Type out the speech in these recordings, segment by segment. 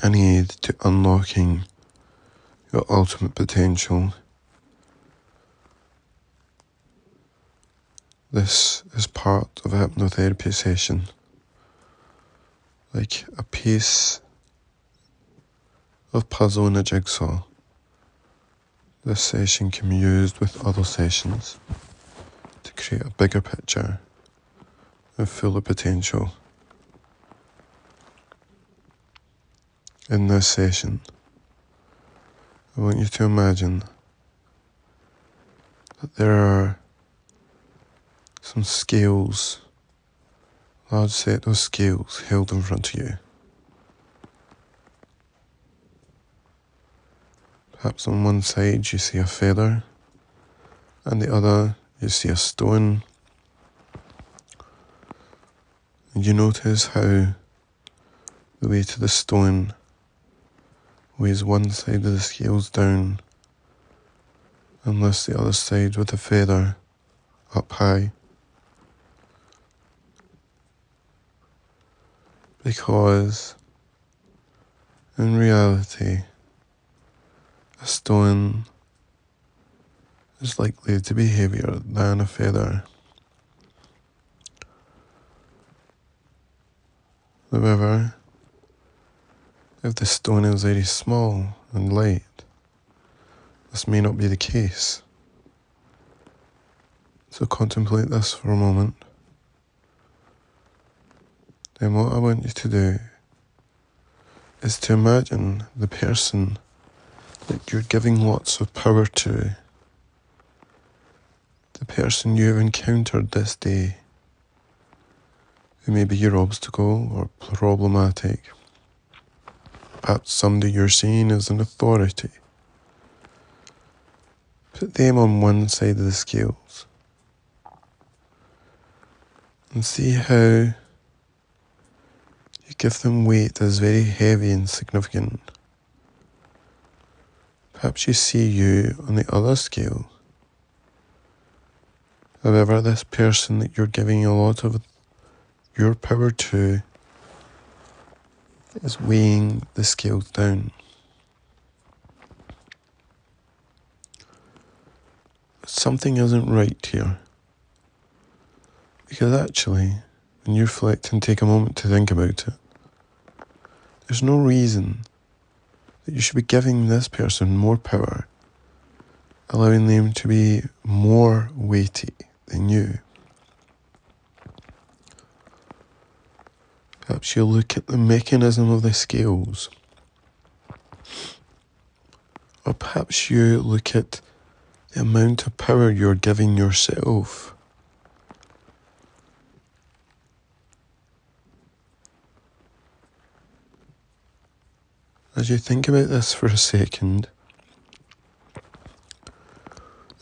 an aid to unlocking your ultimate potential. This is part of a hypnotherapy session, like a piece of puzzle in a jigsaw. This session can be used with other sessions to create a bigger picture of fuller potential. In this session, I want you to imagine that there are some scales, a large set of scales held in front of you. Perhaps on one side you see a feather, and the other you see a stone. And you notice how the weight of the stone weighs one side of the scales down and lifts the other side with the feather up high. Because in reality, a stone is likely to be heavier than a feather. However, if the stone is very small and light, this may not be the case. So contemplate this for a moment. Then what I want you to do is to imagine the person that you're giving lots of power to, the person you've encountered this day, who may be your obstacle or problematic, perhaps somebody you're seeing as an authority. Put them on one side of the scales and see how you give them weight that is very heavy and significant. Perhaps you see you on the other scale. However, this person that you're giving a lot of your power to is weighing the scales down. Something isn't right here. Because actually, when you reflect and take a moment to think about it, there's no reason that you should be giving this person more power, allowing them to be more weighty than you. Perhaps you look at the mechanism of the scales, or perhaps you look at the amount of power you're giving yourself. As you think about this for a second,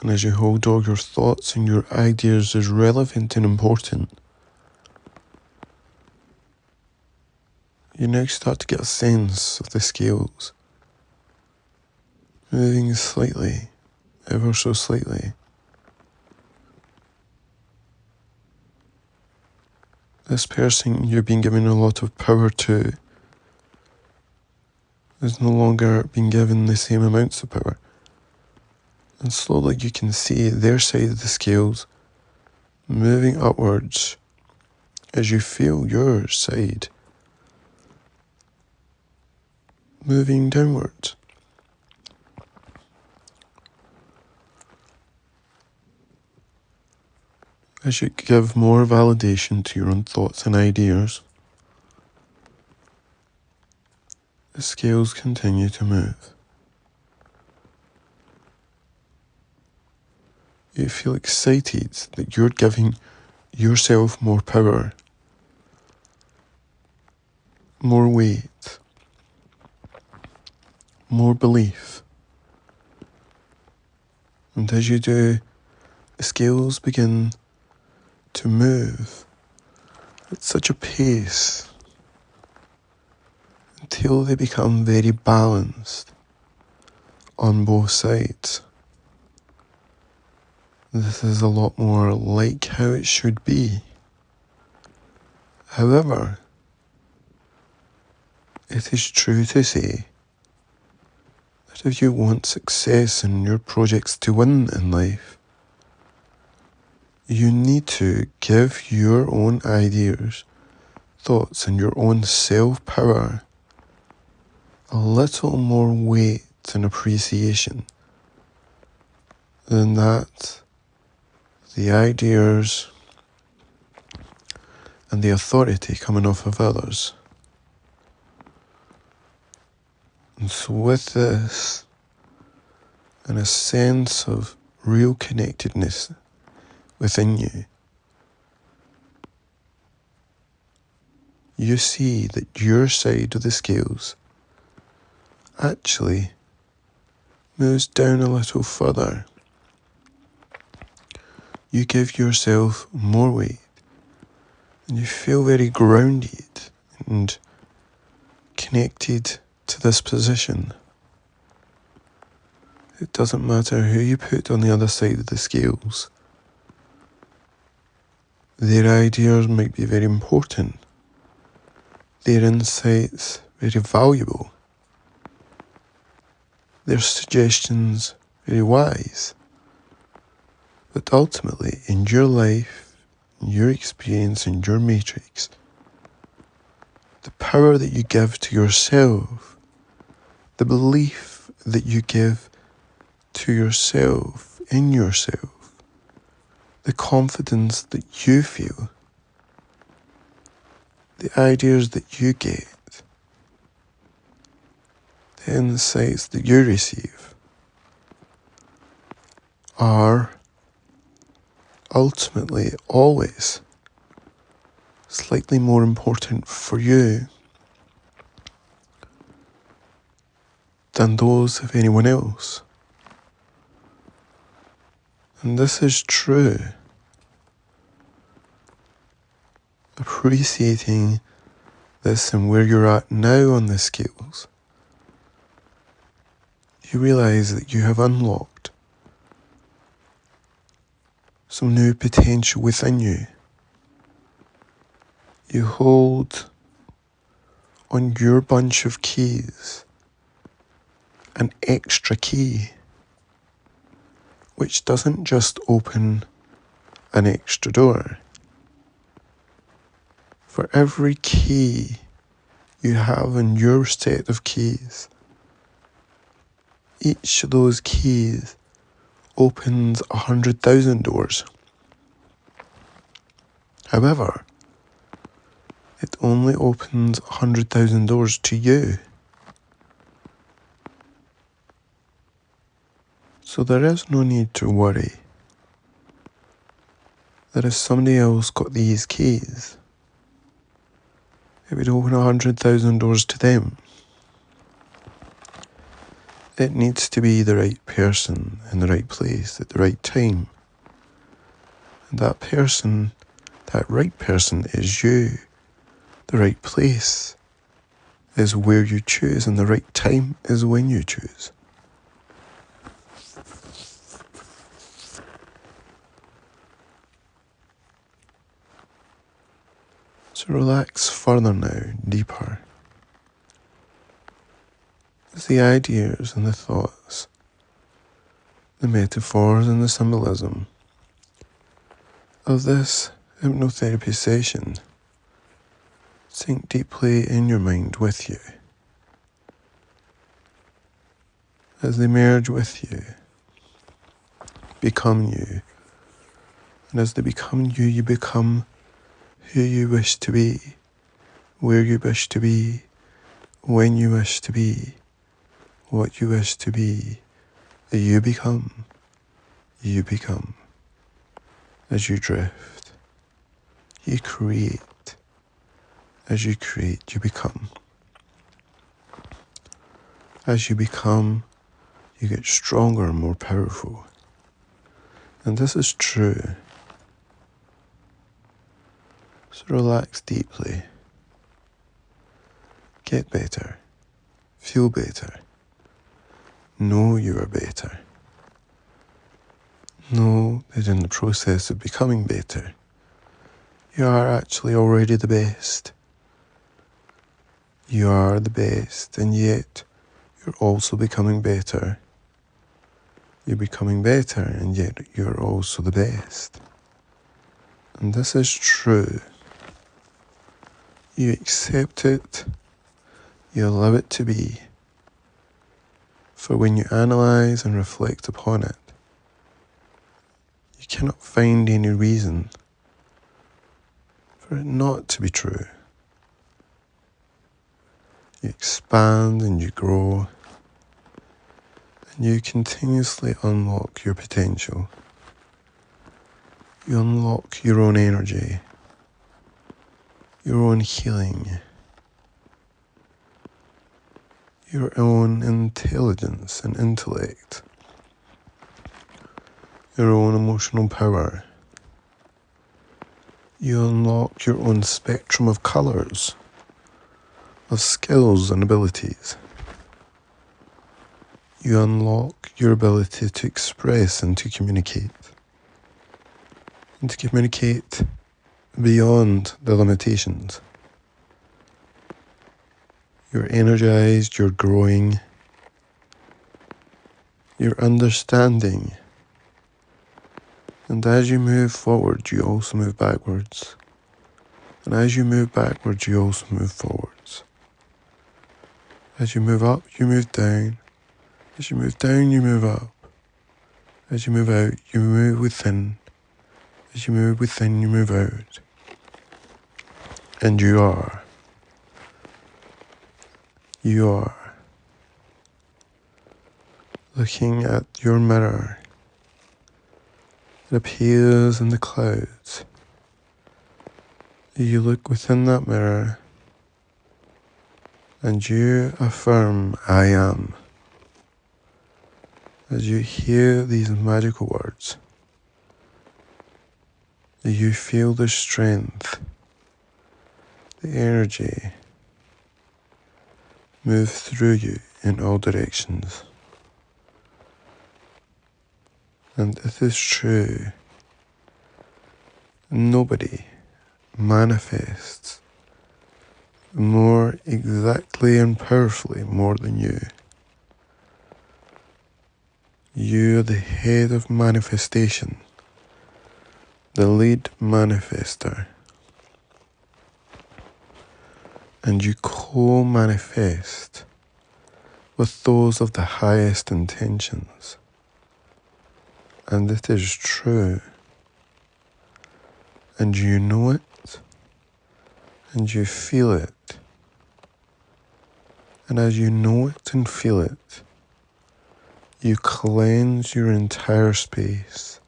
and as you hold all your thoughts and your ideas as relevant and important, you now start to get a sense of the scales moving slightly, ever so slightly. This person you're being given a lot of power to is no longer being given the same amounts of power. And slowly you can see their side of the scales moving upwards as you feel your side moving downwards. As you give more validation to your own thoughts and ideas, the scales continue to move. You feel excited that you're giving yourself more power, more weight, more belief. And as you do, the scales begin to move at such a pace until they become very balanced on both sides. This is a lot more like how it should be. However, It is true to say that if you want success in your projects to win in life, you need to give your own ideas, thoughts, and your own self-power a little more weight and appreciation than that the ideas and the authority coming off of others. And so with this, and a sense of real connectedness within you, you see that your side of the scales actually moves down a little further. You give yourself more weight, and you feel very grounded and connected to this position. It doesn't matter who you put on the other side of the scales. Their ideas might be very important, their insights very valuable, their suggestions very wise. But ultimately, in your life, in your experience, in your matrix, the power that you give to yourself, the belief that you give to yourself, in yourself, the confidence that you feel, the ideas that you get, the insights that you receive are ultimately always slightly more important for you than those of anyone else. And this is true. Appreciating this and where you're at now on the scales, you realize that you have unlocked some new potential within you. You hold on your bunch of keys an extra key, which doesn't just open an extra door. For every key you have in your set of keys, each of those keys opens 100,000 doors. However, it only opens 100,000 doors to you. So there is no need to worry that if somebody else got these keys, it would open 100,000 doors to them. It needs to be the right person in the right place at the right time. And that person, that right person is you. The right place is where you choose, and the right time is when you choose. So relax further now, deeper. As the ideas and the thoughts, the metaphors and the symbolism of this hypnotherapy session sink deeply in your mind with you. As they merge with you, become you. And as they become you, you become who you wish to be, where you wish to be, when you wish to be, what you wish to be. You become. As you drift, you create. As you create, you become. As you become, you get stronger and more powerful. And this is true. So relax deeply. Get better. Feel better. Know you are better. Know that in the process of becoming better, you are actually already the best. You are the best, and yet you're also becoming better. You're becoming better, and yet you're also the best. And this is true. You accept it, you allow it to be. For when you analyze and reflect upon it, you cannot find any reason for it not to be true. You expand and you grow, and you continuously unlock your potential. You unlock your own energy, your own healing, your own intelligence and intellect, your own emotional power. You unlock your own spectrum of colours, of skills and abilities. You unlock your ability to express and to communicate beyond the limitations. You're energized, you're growing, you're understanding. And as you move forward, you also move backwards. And as you move backwards, you also move forwards. As you move up, you move down. As you move down, you move up. As you move out, you move within. As you move within, you move out. And you are. Looking at your mirror. It appears in the clouds. You look within that mirror and you affirm, I am. As you hear these magical words, you feel the strength, the energy move through you in all directions. And it is true, nobody manifests more exactly and powerfully more than you. You are the head of manifestation, the lead manifestor, and you co-manifest with those of the highest intentions. And it is true, and you know it, and you feel it. And as you know it and feel it, you cleanse your entire space.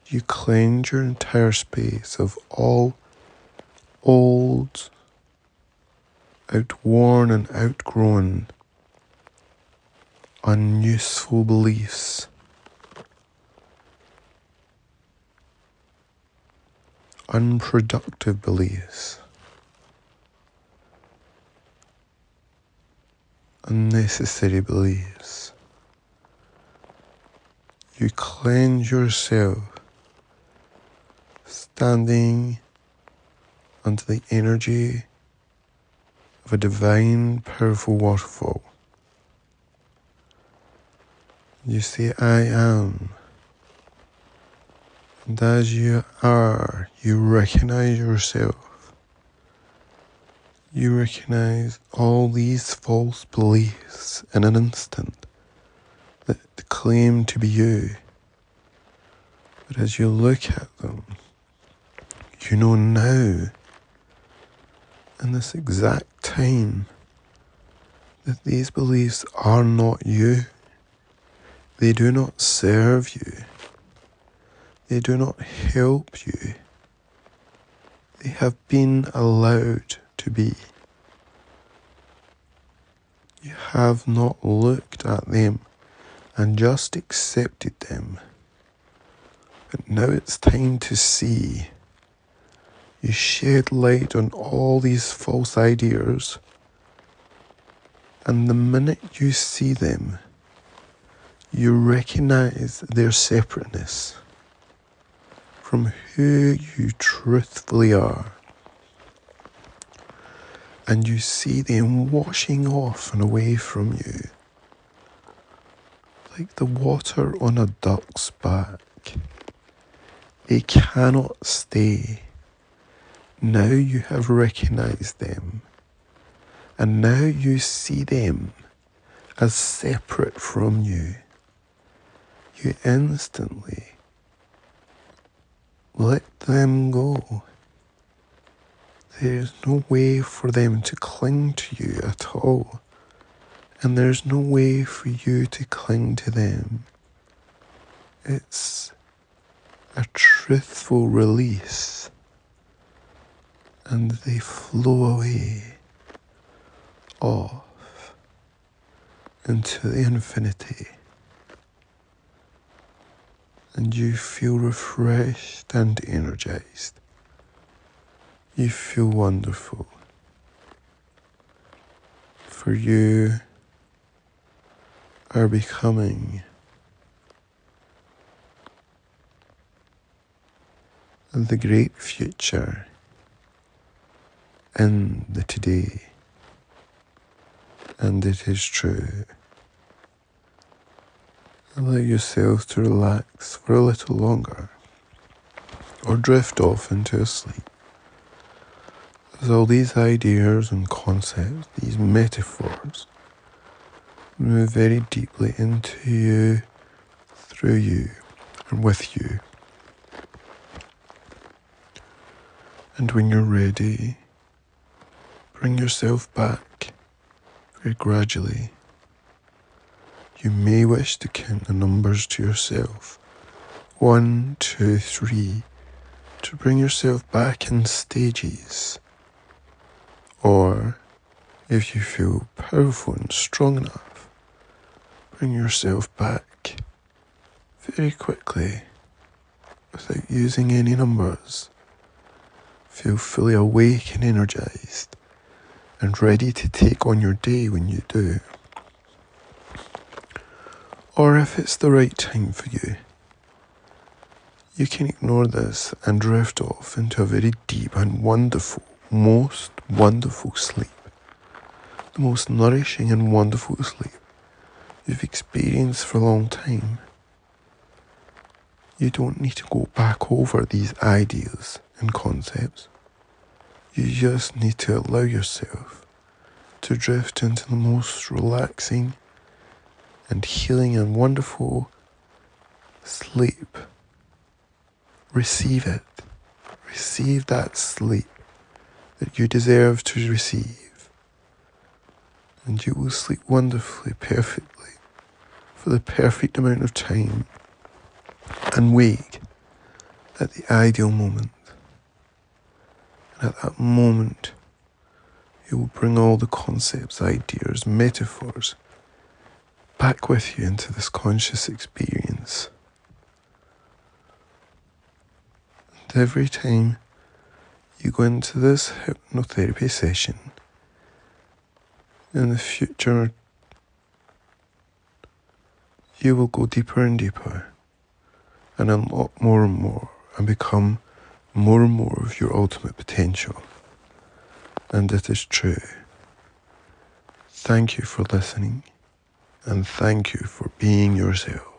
You cleanse your entire space of all old, outworn and outgrown, unuseful beliefs. Unproductive beliefs. Unnecessary beliefs. You cleanse yourself, standing under the energy of a divine, powerful waterfall. You say, I am. And as you are, you recognize yourself. You recognize all these false beliefs in an instant that claim to be you. But as you look at them, you know now, in this exact time, that these beliefs are not you. They do not serve you. They do not help you. They have been allowed to be. You have not looked at them and just accepted them. But now it's time to see. You shed light on all these false ideas, and the minute you see them, you recognize their separateness from who you truthfully are. and you see them washing off and away from you, like the water on a duck's back. They cannot stay. Now you have recognized them, and now you see them as separate from you. You instantly let them go. There's no way for them to cling to you at all, and there's no way for you to cling to them. It's a truthful release, and they flow away, off into the infinity, and you feel refreshed and energized. You feel wonderful, for you are becoming the great future in the today, and it is true. Allow yourself to relax for a little longer, or drift off into a sleep, as all these ideas and concepts, these metaphors, move very deeply into you, through you, and with you. And when you're ready, bring yourself back very gradually. You may wish to count the numbers to yourself, 1, 2, 3, to bring yourself back in stages. Or, if you feel powerful and strong enough, bring yourself back very quickly without using any numbers. Feel fully awake and energized and ready to take on your day when you do. Or if it's the right time for you, you can ignore this and drift off into a very deep and wonderful, most wonderful sleep. The most nourishing and wonderful sleep you've experienced for a long time. You don't need to go back over these ideas and concepts. You just need to allow yourself to drift into the most relaxing and healing and wonderful sleep. Receive it. Receive that sleep that you deserve to receive. And you will sleep wonderfully, perfectly, for the perfect amount of time, and wake at the ideal moment. And at that moment, you will bring all the concepts, ideas, metaphors back with you into this conscious experience. And every time you go into this hypnotherapy session, in the future, you will go deeper and deeper and unlock more and more and become more and more of your ultimate potential. And it is true. Thank you for listening, and thank you for being yourself.